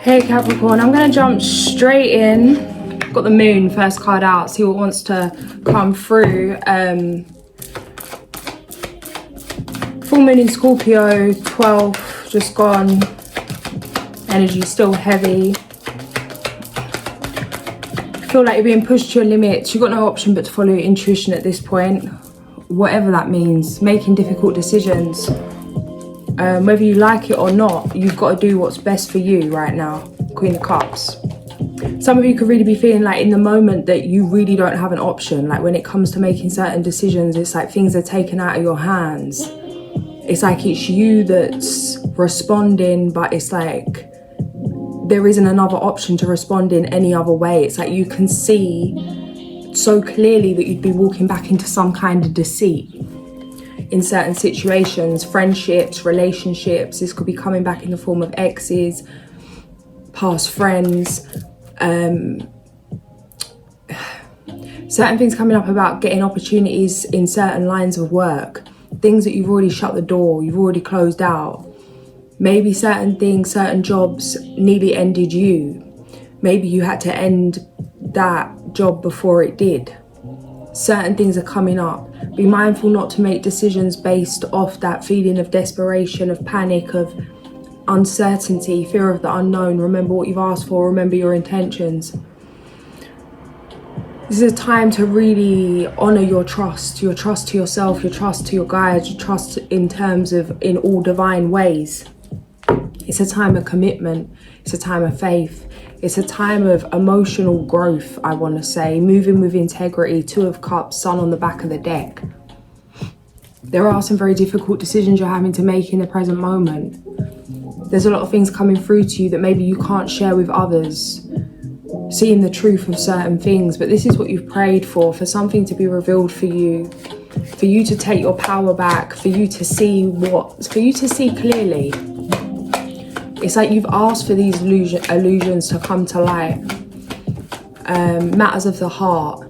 Hey Capricorn, I'm going to jump straight in. Got the moon first card out, see what wants to come through. Full moon in Scorpio, 12 just gone. Energy still heavy. Feel like you're being pushed to your limits. You've got no option but to follow your intuition at this point. Whatever that means, making difficult decisions. Whether you like it or not, you've got to do what's best for you right now. Queen of Cups. Some of you could really be feeling like in the moment that you really don't have an option. Like when it comes to making certain decisions, it's like things are taken out of your hands. It's like it's you that's responding, but it's like there isn't another option to respond in any other way. It's like you can see so clearly that you'd be walking back into some kind of deceit in certain situations, friendships, relationships. This could be coming back in the form of exes, past friends, certain things coming up about getting opportunities in certain lines of work, things that you've already shut the door, you've already closed out. Maybe certain things, certain jobs nearly ended you. Maybe you had to end that job before it did. Certain things are coming up. Be mindful not to make decisions based off that feeling of desperation, of panic, of uncertainty, fear of the unknown. Remember what you've asked for, remember your intentions. This is a time to really honor your trust to yourself, your trust to your guides, your trust in terms of in all divine ways. It's a time of commitment. It's a time of faith. It's a time of emotional growth, I want to say, moving with integrity. Two of Cups, Sun on the back of the deck. There are some very difficult decisions you're having to make in the present moment. There's a lot of things coming through to you that maybe you can't share with others, seeing the truth of certain things, but this is what you've prayed for something to be revealed for you to take your power back, for you to see clearly. It's like you've asked for these illusions to come to light. Matters of the heart.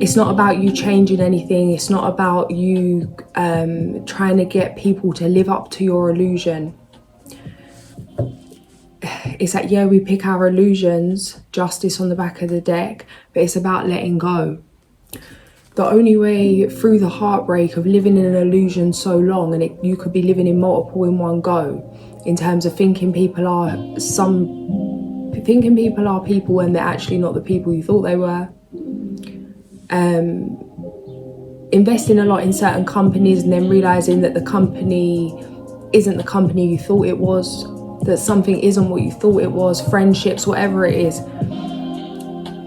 It's not about you changing anything. It's not about you trying to get people to live up to your illusion. It's like, yeah, we pick our illusions, justice on the back of the deck, but it's about letting go. The only way through the heartbreak of living in an illusion so long, and you could be living in multiple in one go, in terms of thinking people are people when they're actually not the people you thought they were. Investing a lot in certain companies and then realizing that the company isn't the company you thought it was, that something isn't what you thought it was, friendships, whatever it is.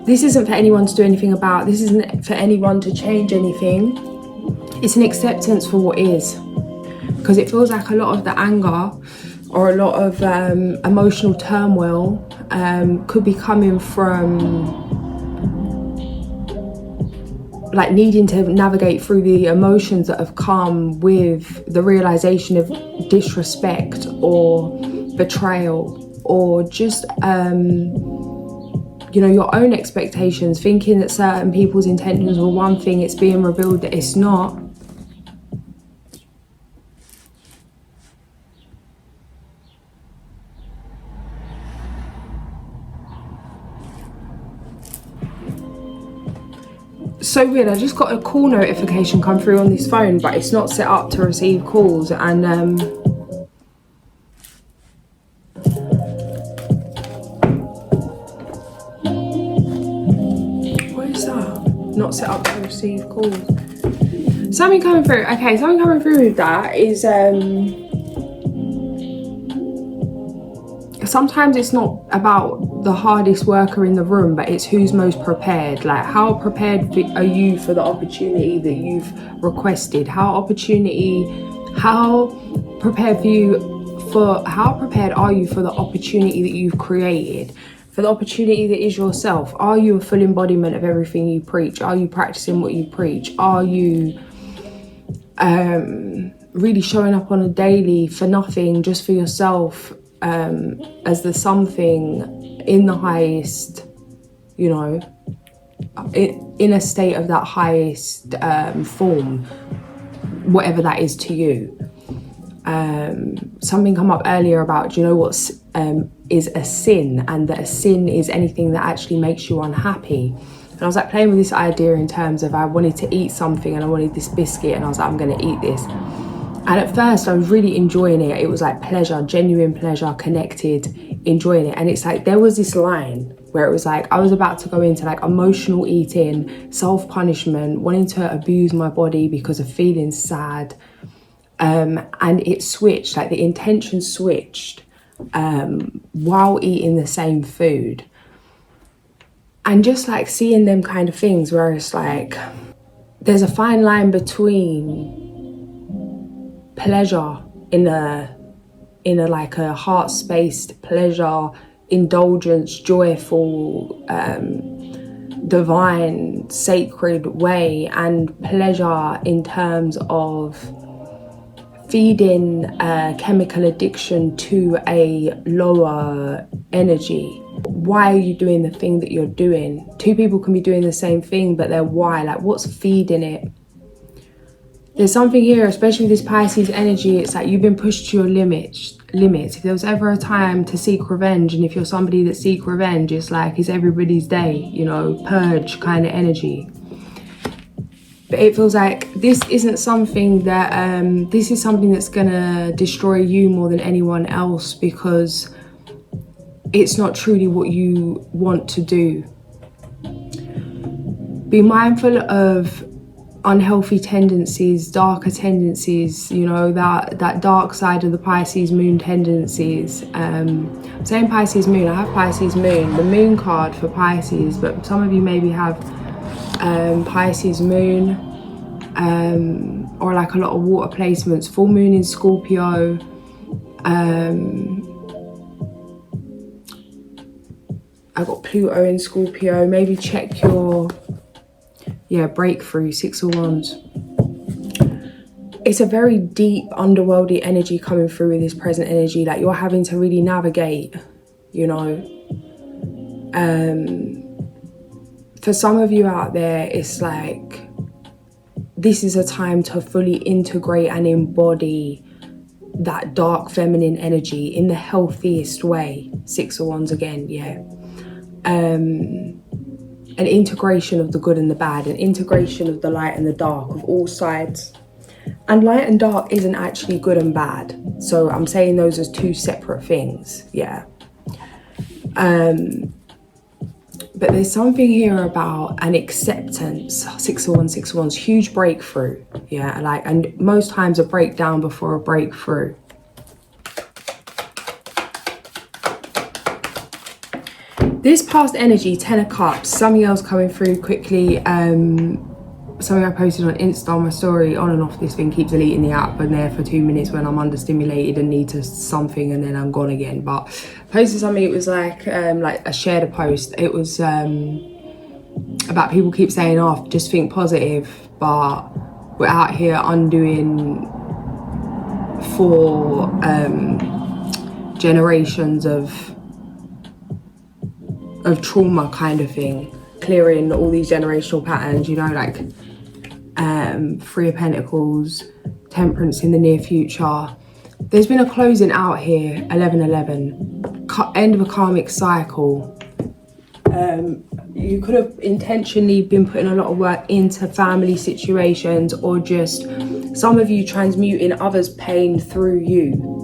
This isn't for anyone to do anything about. This isn't for anyone to change anything. It's an acceptance for what is. Because it feels like a lot of the anger or a lot of emotional turmoil could be coming from like needing to navigate through the emotions that have come with the realization of disrespect or betrayal, or just your own expectations, thinking that certain people's intentions were one thing, it's being revealed that it's not. So weird, I just got a call notification come through on this phone, but it's not set up to receive calls, and what is that? Not set up to receive calls. Something coming through. Okay, something coming through with that is sometimes it's not about the hardest worker in the room, but it's who's most prepared. Like, how prepared are you for the opportunity that you've requested? How prepared are you for the opportunity that you've created? For the opportunity that is yourself? Are you a full embodiment of everything you preach? Are you practicing what you preach? Are you really showing up on a daily for nothing, just for yourself, as the something in the highest, in a state of that highest form, whatever that is to you? Something come up earlier about, do you know what is a sin, and that a sin is anything that actually makes you unhappy. And I was like playing with this idea in terms of I wanted to eat something and I wanted this biscuit, and I was like, I'm going to eat this. And at first I was really enjoying it. It was like pleasure, genuine pleasure, connected, enjoying it. And it's like there was this line where it was like I was about to go into like emotional eating, self-punishment, wanting to abuse my body because of feeling sad. And it switched, like the intention switched while eating the same food. And just like seeing them kind of things where it's like there's a fine line between pleasure in a like a heart-spaced pleasure, indulgence, joyful, divine, sacred way, and pleasure in terms of feeding chemical addiction to a lower energy. Why are you doing the thing that you're doing? Two people can be doing the same thing, but they're why, like what's feeding it? There's something here, especially with this Pisces energy, it's like you've been pushed to your limits. If there was ever a time to seek revenge, and if you're somebody that seek revenge, it's like it's everybody's day, you know, purge kind of energy. But it feels like this isn't something that, this is something that's gonna destroy you more than anyone else, because it's not truly what you want to do. Be mindful of unhealthy tendencies, darker tendencies, you know, that dark side of the Pisces moon tendencies. I'm saying Pisces moon, I have Pisces moon, the moon card for Pisces, but some of you maybe have Pisces moon, or like a lot of water placements, full moon in Scorpio, I got Pluto in Scorpio. Maybe check your breakthrough, 6 of Wands. It's a very deep underworldy energy coming through with this present energy, like you're having to really navigate, you know. For some of you out there, it's like this is a time to fully integrate and embody that dark feminine energy in the healthiest way. 6 of Wands again, yeah. An integration of the good and the bad, an integration of the light and the dark, of all sides. And light and dark isn't actually good and bad. So I'm saying those as two separate things, yeah. But there's something here about an acceptance. 6 of Wands, 6 of Wands, huge breakthrough, yeah. Like, and most times a breakdown before a breakthrough. This past energy, 10 of Cups, something else coming through quickly. Something I posted on Insta on my story, on and off. This thing keeps deleting the app and there for 2 minutes when I'm understimulated and need to something, and then I'm gone again. But I posted something, it was like I shared a post. It was about people keep saying, oh, just think positive, but we're out here undoing 4 generations of trauma kind of thing, clearing all these generational patterns, you know, like 3 of Pentacles, Temperance in the near future. There's been a closing out here, 11-11, end of a karmic cycle. You could have intentionally been putting a lot of work into family situations, or just some of you transmuting others' pain through you.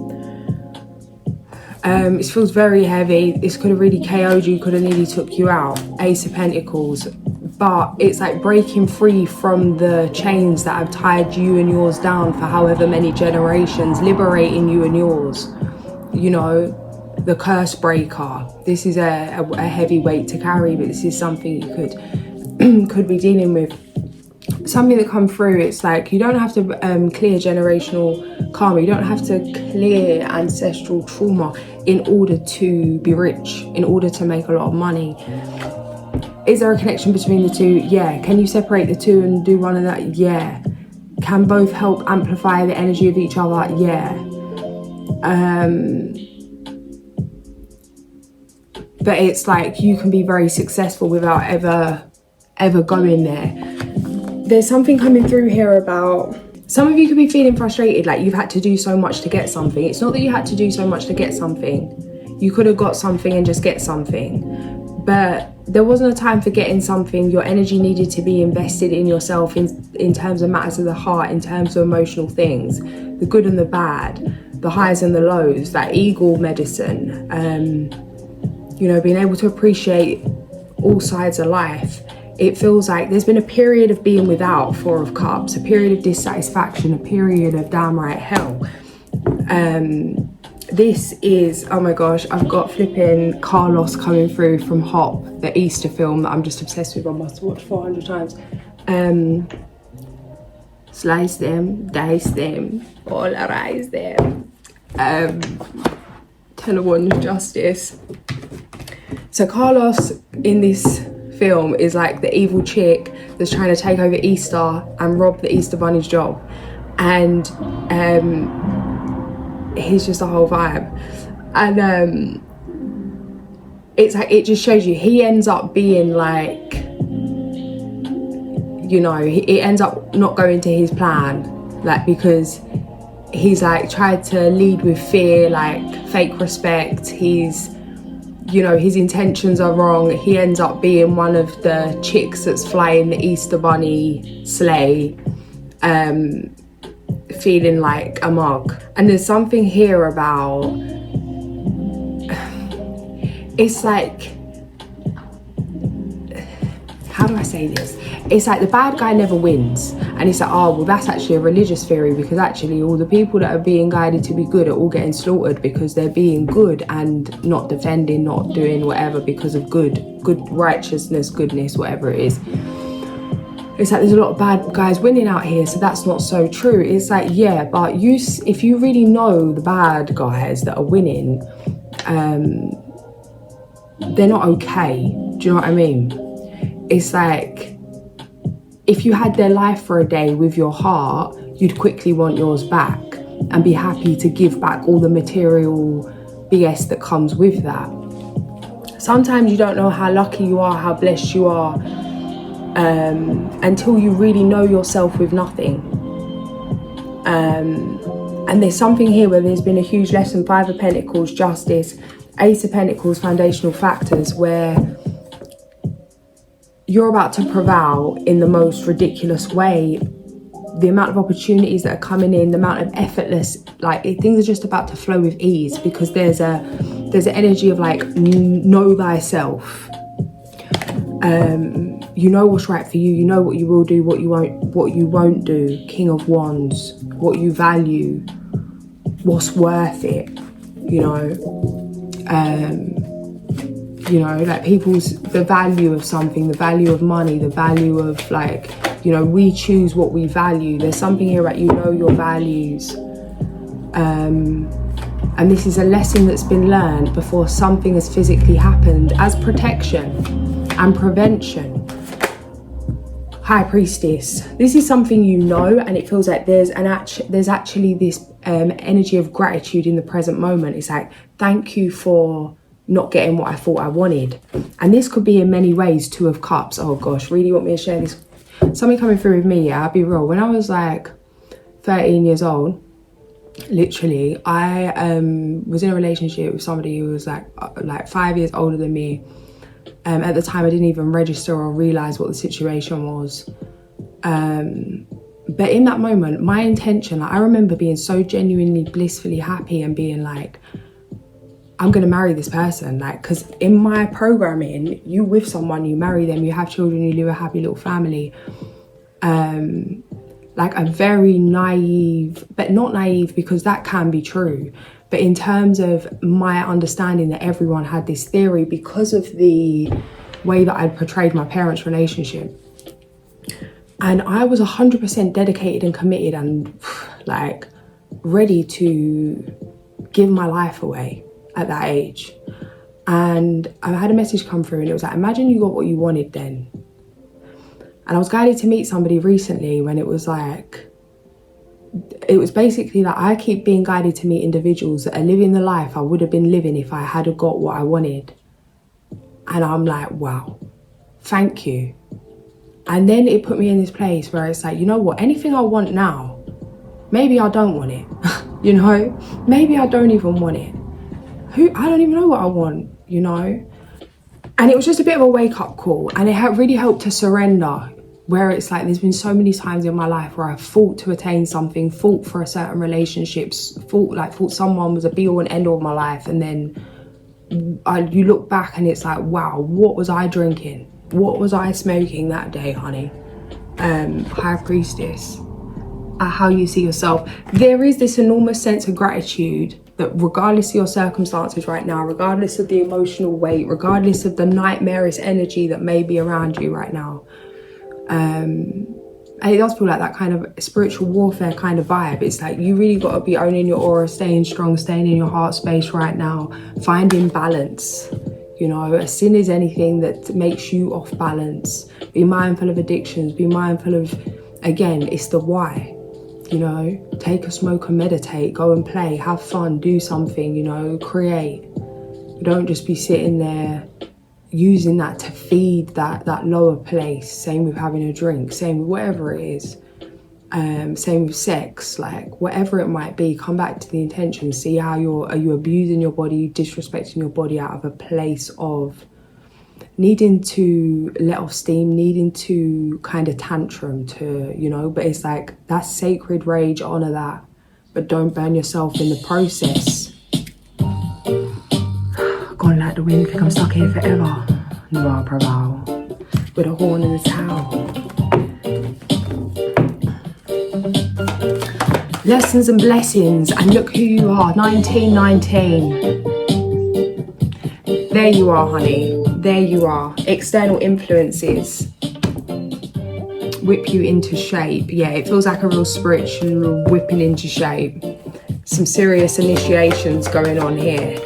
It feels very heavy. This could have really KO'd you, could have nearly took you out. Ace of Pentacles. But it's like breaking free from the chains that have tied you and yours down for however many generations, liberating you and yours. You know, the curse breaker. This is a heavy weight to carry, but this is something you could be dealing with. Something that come through, it's like you don't have to clear generational karma, you don't have to clear ancestral trauma in order to be rich, in order to make a lot of money. Is there a connection between the two? Yeah. Can you separate the two and do one of that? Yeah. Can both help amplify the energy of each other? Yeah. But it's like you can be very successful without ever going there. There's something coming through here about Some of you could be feeling frustrated, like you've had to do so much to get something. It's not that you had to do so much to get something. You could have got something and just get something. But there wasn't a time for getting something. Your energy needed to be invested in yourself in terms of matters of the heart, in terms of emotional things, the good and the bad, the highs and the lows, that eagle medicine, you know, being able to appreciate all sides of life. It feels like there's been a period of being without, Four of Cups, a period of dissatisfaction, a period of downright hell. This is, oh my gosh, I've got flipping Carlos coming through from Hop, the Easter film that I'm just obsessed with. I must watch 400 times. Slice them, dice them, polarize them. Ten of Wands, Justice. So Carlos in this film is like the evil chick that's trying to take over Easter and rob the Easter Bunny's job, and he's just a whole vibe. And it's like, it just shows you he ends up being like, you know, it ends up not going to his plan, like, because he's like tried to lead with fear, like fake respect. He's, you know, his intentions are wrong. He ends up being one of the chicks that's flying the Easter Bunny sleigh, feeling like a mug. And there's something here about, it's like, how do I say this? It's like the bad guy never wins. And it's like, oh, well, that's actually a religious theory, because actually all the people that are being guided to be good are all getting slaughtered because they're being good and not defending, not doing whatever because of good righteousness, goodness, whatever it is. It's like there's a lot of bad guys winning out here, so that's not so true. It's like, yeah, but if you really know the bad guys that are winning, they're not okay. Do you know what I mean? It's like, if you had their life for a day with your heart, you'd quickly want yours back and be happy to give back all the material BS that comes with that. Sometimes you don't know how lucky you are, how blessed you are, until you really know yourself with nothing. And there's something here where there's been a huge lesson. 5 of Pentacles, Justice, Ace of Pentacles, foundational factors, where you're about to prevail in the most ridiculous way. The amount of opportunities that are coming in, the amount of effortless, like things are just about to flow with ease, because there's an energy of like, know thyself. You know what's right for you. You know what you will do, what you won't do. King of Wands, what you value, what's worth it. You know, like the value of something, the value of money, the value of, like, you know, we choose what we value. There's something here about, you know, your values. And this is a lesson that's been learned before something has physically happened, as protection and prevention. High Priestess. This is something you know, and it feels like there's actually this energy of gratitude in the present moment. It's like, thank you for not getting what I thought I wanted. And this could be in many ways. 2 of Cups. Oh gosh, really want me to share this? Something coming through with me, yeah, I'll be real. When I was like 13 years old, literally, I was in a relationship with somebody who was like 5 years older than me. At the time, I didn't even register or realise what the situation was. But in that moment, my intention, like, I remember being so genuinely blissfully happy and being like, I'm going to marry this person. Like, because in my programming, you with someone, you marry them, you have children, you live a happy little family. Like a very naive, but not naive because that can be true. But in terms of my understanding that everyone had this theory because of the way that I'd portrayed my parents' relationship. And I was 100% dedicated and committed and like ready to give my life away at that age. And I had a message come through and it was like, imagine you got what you wanted then. And I was guided to meet somebody recently when it was basically like, I keep being guided to meet individuals that are living the life I would have been living if I had got what I wanted. And I'm like, wow, thank you. And then it put me in this place where it's like, you know what, anything I want now, maybe I don't want it. You know, maybe I don't even want it. I don't even know what I want, you know. And it was just a bit of a wake-up call, and it really helped to surrender, where it's like there's been so many times in my life where I've fought to attain something, fought for a certain relationships, thought someone was a be-all and end-all of my life, and then you look back and it's like, wow, what was I drinking? What was I smoking that day, honey? High Priestess, how you see yourself. There is this enormous sense of gratitude that regardless of your circumstances right now, regardless of the emotional weight, regardless of the nightmarish energy that may be around you right now, and it does feel like that kind of spiritual warfare kind of vibe. It's like you really got to be owning your aura, staying strong, staying in your heart space right now, finding balance. You know, a sin is anything that makes you off balance. Be mindful of addictions, be mindful of, again, it's the why. You know, take a smoke and meditate, go and play, have fun, do something, you know, create. You don't just be sitting there using that to feed that lower place. Same with having a drink, same with whatever it is. Same with sex, like whatever it might be, come back to the intention, see how are you abusing your body, disrespecting your body out of a place of needing to let off steam, needing to kind of tantrum to, you know, but it's like that's sacred rage, honor that, but don't burn yourself in the process. Gone like the wind, think I'm stuck here forever. Noir Praval, with a horn in the towel. Lessons and blessings, and look who you are, 1919. There you are, honey. There you are. External influences whip you into shape. Yeah, it feels like a real spiritual whipping into shape. Some serious initiations going on here.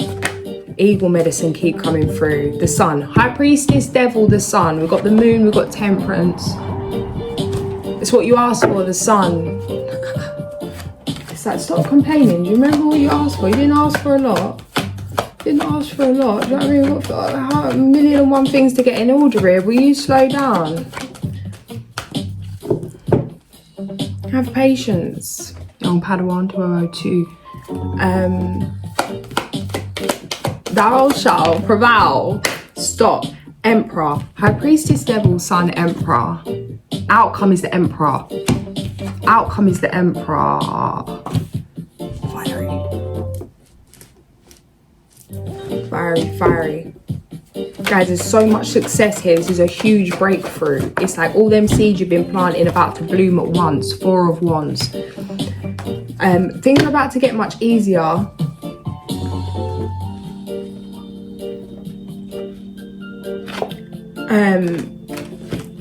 Eagle medicine keep coming through. The sun. High Priestess, Devil, the sun. We've got the moon, we've got temperance. It's what you asked for, the sun. It's like, stop complaining. Do you remember what you asked for? You didn't ask for a lot. Didn't ask for a lot. Do you know what I mean? We've got a million and one things to get in order here. Will you slow down? Have patience. Young Padawan 202. Thou shalt prevail. Stop. Emperor. High Priestess, Devil, Sun, Emperor. Outcome is the Emperor. Outcome is the Emperor. Fiery. Fiery, fiery. Guys, there's so much success here. This is a huge breakthrough. It's like all them seeds you've been planting about to bloom at once. 4 of Wands. Things are about to get much easier.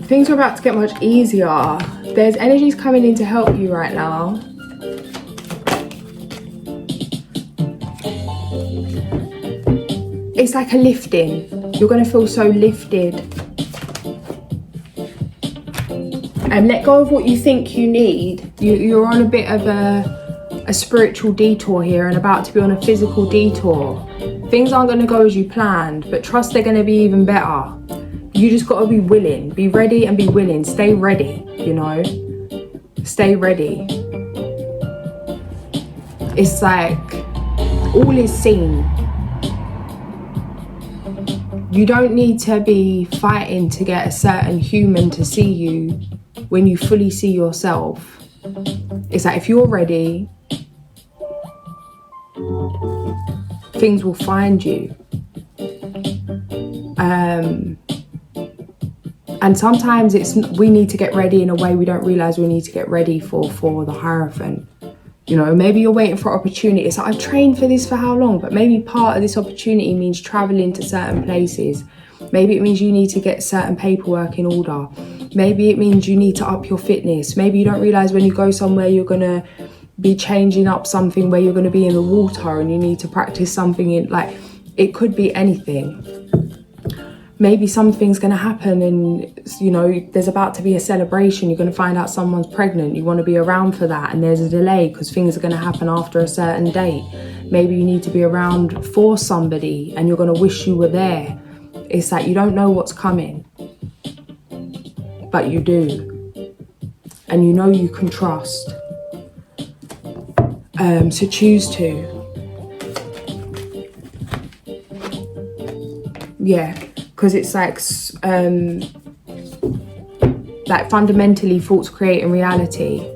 Things are about to get much easier. There's energies coming in to help you right now. It's like a lifting. You're going to feel so lifted. And let go of what you think you need. You're on a bit of a spiritual detour here and about to be on a physical detour. Things aren't going to go as you planned, but trust they're going to be even better. You just got to be willing. Be ready and be willing. Stay ready, you know. Stay ready. It's like all is seen. You don't need to be fighting to get a certain human to see you when you fully see yourself. It's like if you're ready, things will find you. And sometimes we need to get ready in a way we don't realize we need to get ready for the Hierophant. You know, maybe you're waiting for opportunity. It's like, I've trained for this for how long? But maybe part of this opportunity means traveling to certain places. Maybe it means you need to get certain paperwork in order. Maybe it means you need to up your fitness. Maybe you don't realize when you go somewhere you're going to be changing up something where you're going to be in the water and you need to practice something in, like, it could be anything. Maybe something's going to happen and, you know, there's about to be a celebration. You're going to find out someone's pregnant. You want to be around for that and there's a delay because things are going to happen after a certain date. Maybe you need to be around for somebody and you're going to wish you were there. It's like you don't know what's coming, but you do. And you know you can trust. So choose to. Yeah, because it's like fundamentally thoughts creating reality.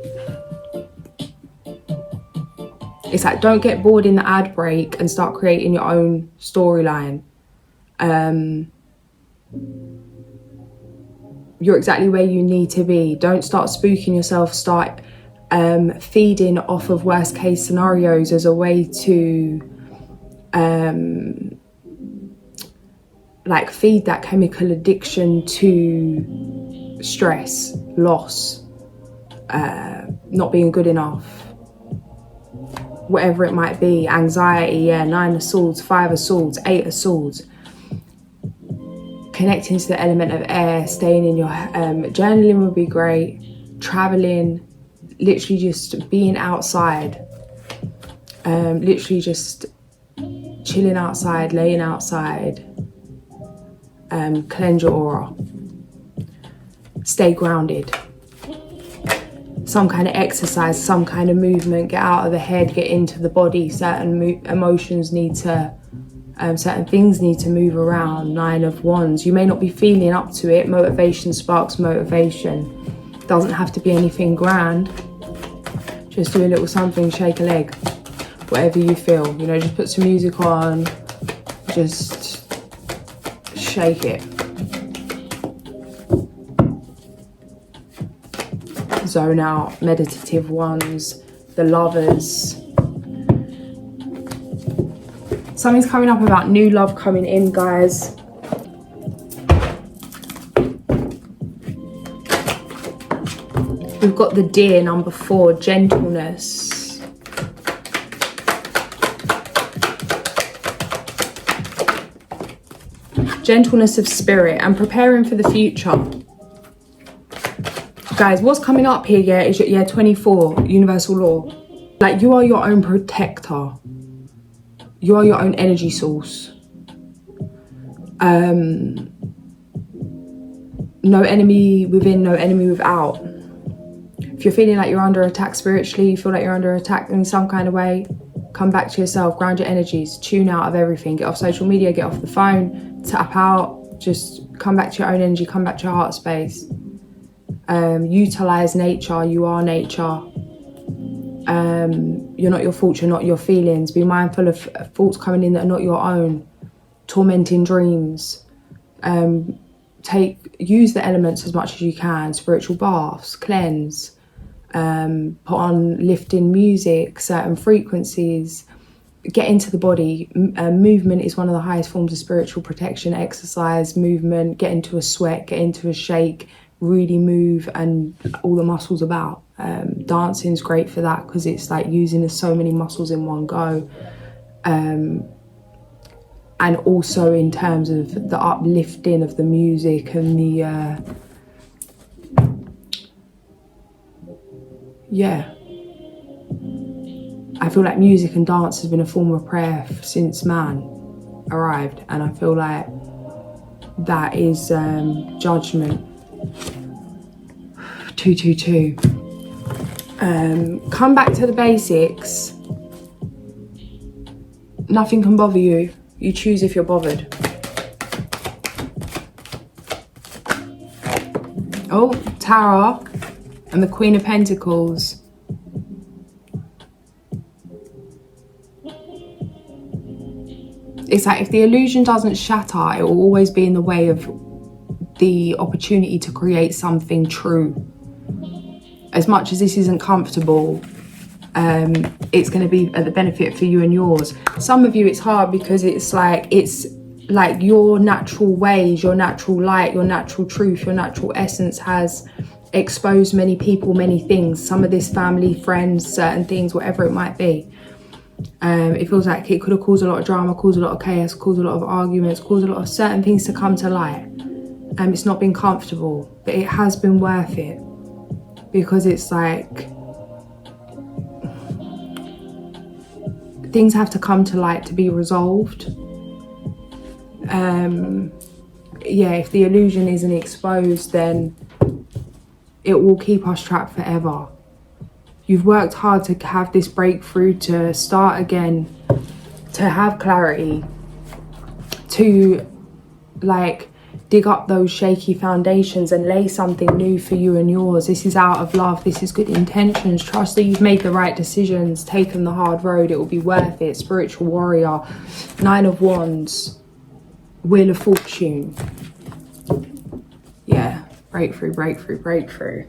It's like, don't get bored in the ad break and start creating your own storyline. You're exactly where you need to be. Don't start spooking yourself. Start feeding off of worst case scenarios as a way to like feed that chemical addiction to stress, loss, not being good enough, whatever it might be, anxiety. Yeah, 9 of Swords, 5 of Swords, 8 of Swords. Connecting to the element of air, staying in your journaling would be great. Traveling, literally just being outside, literally just chilling outside, laying outside. Cleanse your aura. Stay grounded. Some kind of exercise, some kind of movement. Get out of the head, get into the body. Certain emotions need to, certain things need to move around. 9 of Wands. You may not be feeling up to it. Motivation sparks motivation. Doesn't have to be anything grand. Just do a little something, shake a leg. Whatever you feel. You know, just put some music on. Just shake it. Zone out. Meditative ones. The Lovers. Something's coming up about new love coming in, guys. We've got the Deer, number 4, gentleness. Gentleness of spirit and preparing for the future. Guys, what's coming up here, yeah, is your 24, universal law. Like, you are your own protector. You are your own energy source. No enemy within, no enemy without. If you're feeling like you're under attack spiritually, you feel like you're under attack in some kind of way, come back to yourself, ground your energies, tune out of everything, get off social media, get off the phone, tap out, just come back to your own energy, come back to your heart space. Utilize nature, you are nature. You're not your thoughts, you're not your feelings. Be mindful of thoughts coming in that are not your own. Tormenting dreams. Use the elements as much as you can. Spiritual baths, cleanse. Put on lifting music, certain frequencies. Get into the body. Movement is one of the highest forms of spiritual protection. Exercise, movement, get into a sweat, get into a shake, really move and all the muscles about. Dancing is great for that because it's like using so many muscles in one go. And also in terms of the uplifting of the music and the I feel like music and dance has been a form of prayer since man arrived, and I feel like that is judgment. 222. Come back to the basics. Nothing can bother you. You choose if you're bothered. Oh, Tara and the Queen of Pentacles. It's like if the illusion doesn't shatter, it will always be in the way of the opportunity to create something true. As much as this isn't comfortable, it's going to be at the benefit for you and yours. Some of you, it's hard because it's like your natural ways, your natural light, your natural truth, your natural essence has exposed many people, many things. Some of this family, friends, certain things, whatever it might be. It feels like it could have caused a lot of drama, caused a lot of chaos, caused a lot of arguments, caused a lot of certain things to come to light. It's not been comfortable, but it has been worth it, because it's like things have to come to light to be resolved. If the illusion isn't exposed, then it will keep us trapped forever. You've worked hard to have this breakthrough, to start again, to have clarity, to like dig up those shaky foundations and lay something new for you and yours. This is out of love. This is good intentions. Trust that you've made the right decisions, taken the hard road. It will be worth it. Spiritual warrior, 9 of Wands, Wheel of Fortune. Yeah, breakthrough, breakthrough, breakthrough.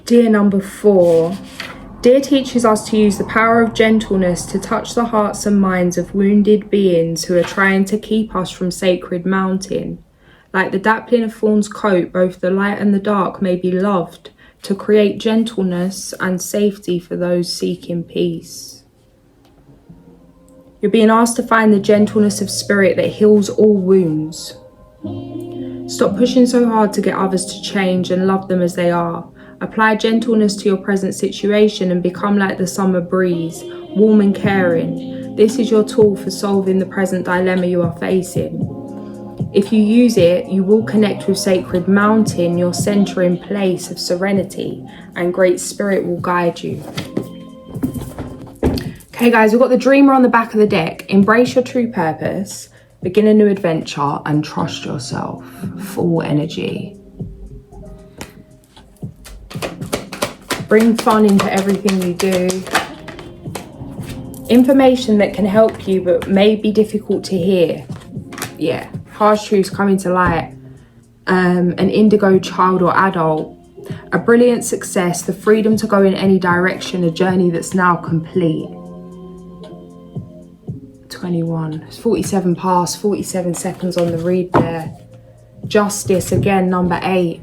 Dear number 4. Dear teaches us to use the power of gentleness to touch the hearts and minds of wounded beings who are trying to keep us from sacred mountain. Like the dappling of Fawn's coat, both the light and the dark may be loved, to create gentleness and safety for those seeking peace. You're being asked to find the gentleness of spirit that heals all wounds. Stop pushing so hard to get others to change and love them as they are. Apply gentleness to your present situation and become like the summer breeze, warm and caring. This is your tool for solving the present dilemma you are facing. If you use it, you will connect with sacred mountain, your centering place of serenity, and great spirit will guide you. Okay guys, we've got the dreamer on the back of the deck. Embrace your true purpose, begin a new adventure, and trust yourself. Full energy. Bring fun into everything you do. Information that can help you but may be difficult to hear. Yeah, harsh truths coming to light. An indigo child or adult. A brilliant success, the freedom to go in any direction, a journey that's now complete. 21, it's 47 past, 47 seconds on the read there. Justice, again, number 8.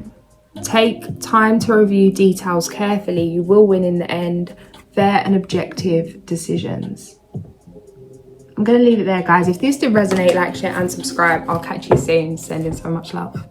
Take time to review details carefully. You will win in the end. Fair and objective decisions. I'm going to leave it there, guys. If this did resonate, like, share and subscribe. I'll catch you soon. Sending so much love.